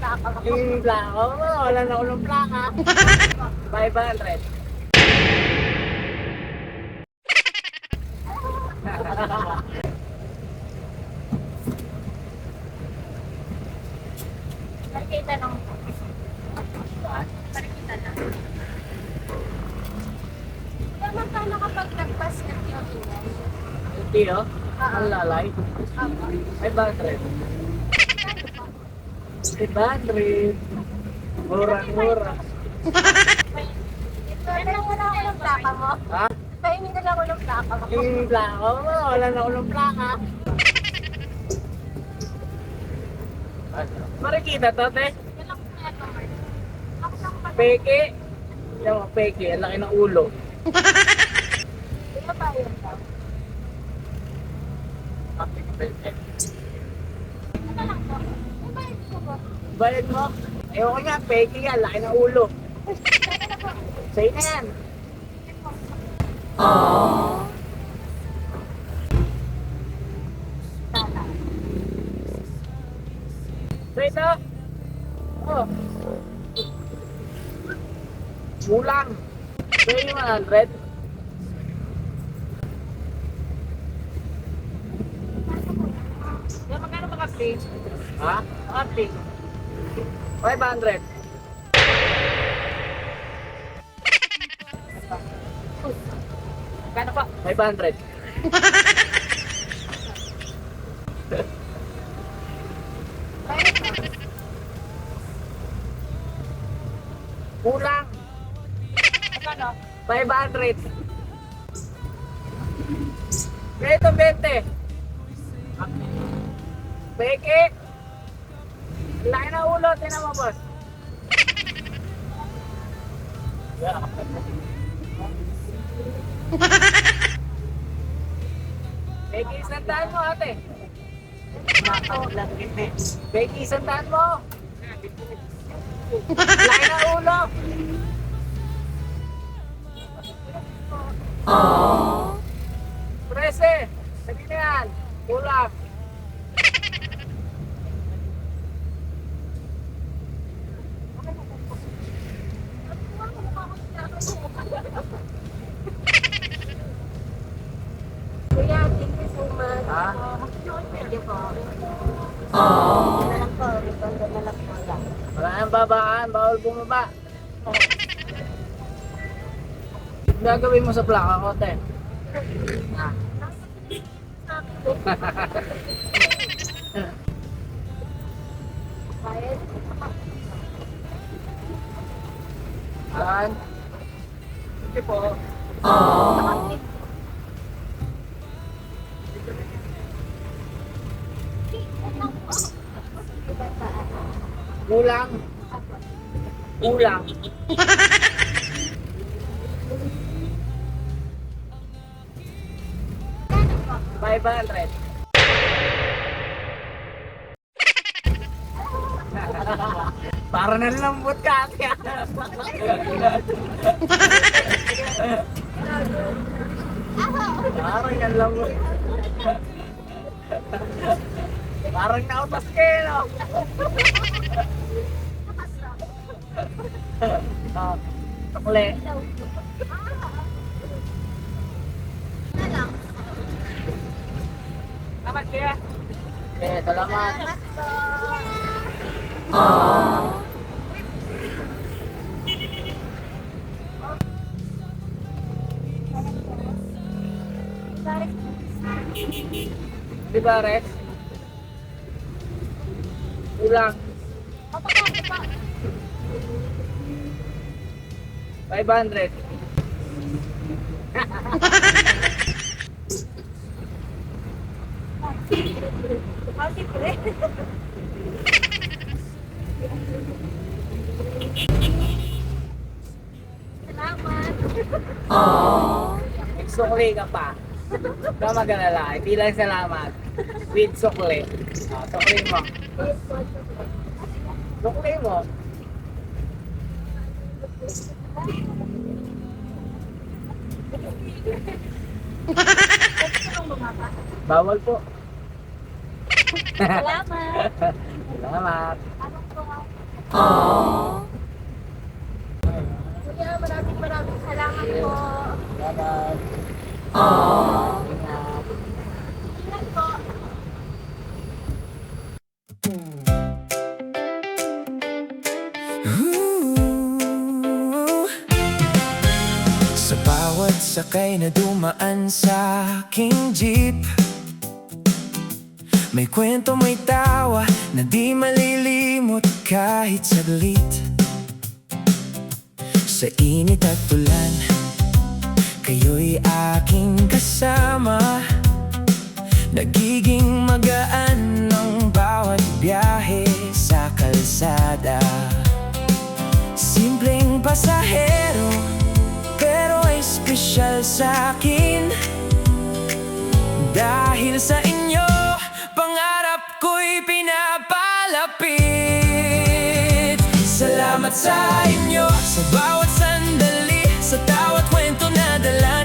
plaka mo. Yung plaka mo, wala na ako ng plaka. 500. Nakikita lang po. Nakikita lang. Kaya magkano kapag nag-basket yung ilan? Hindi oh. Ang lalay. 500. 500. Murang-mura. Pahingi na ako ng plaka mo. Ha? Pahingi na lang ako ng plaka mo. Yung plaka mo, wala na ako ng plaka. Marikita to, te. Yan lang po na ito, Mark. Ako lang pa. Peke. Yan mo, peke. Ang laki ng ulo. Ito ba yun daw? Ito na lang po. Ay, bayad ko ba? Bayad mo? Ayoko nga, peke yan. Laki ng ulo. Ito na po. Sa'yo na yan. Sa'yo ito. Oh. Kulang. Sa'yo yung 100. Yan, magkano ba kape? Ha? Kape. 500. Magkano po? 500. Kulang. Magkano? 500. Ito 20. Peke. Laki na ulo. Tinan mo, boss. Peke, isang daan mo, ate. Peke, isang daan mo. Laki na ulo. Prese. Sabi na yan. Kulang. Kuya, thank you so much. Ha? Thank you po. Aww. Na lang po. Rebound na lang po. Wala nang babaan. Bawal bumaba. Gagawin mo sa plaka ko, te. Ha? Bayad. Saan? Sige po. Kulang. Kulang. $500. Para nalambot ka, ate. Parang nalambot. Parang nautas ka, no? Ah, tukle. Na lang. Salamat, kuya. Okay, salamat. Salamat po. Di ba, Res? Kulang. Magkano po? 500. Multiple. Salamat. Sukli ka pa. Huwag ka mag-alala. Hindi lang salamat. With sukli. Sukli mo. Sukli mo. Bawal po. Salamat. Salamat. Anong po? Kuya, maraming salamat po. Bye-bye. Ingat. Ingat po. Ooh. Sa bawat sakay na dumaan sa aking jeep, may kwento, may tawa na di malilimot kahit saglit. Sa init at ulan, kayo'y aking kasama. Nagiging magaan ang bawat biyahe sa kalsada. Simpleng pasahero, pero espesyal sa akin. Dahil sa inyo, pangarap ko'y pinapalapit. Salamat sa inyo, sa bawat sandali, sa bawat kwento na dala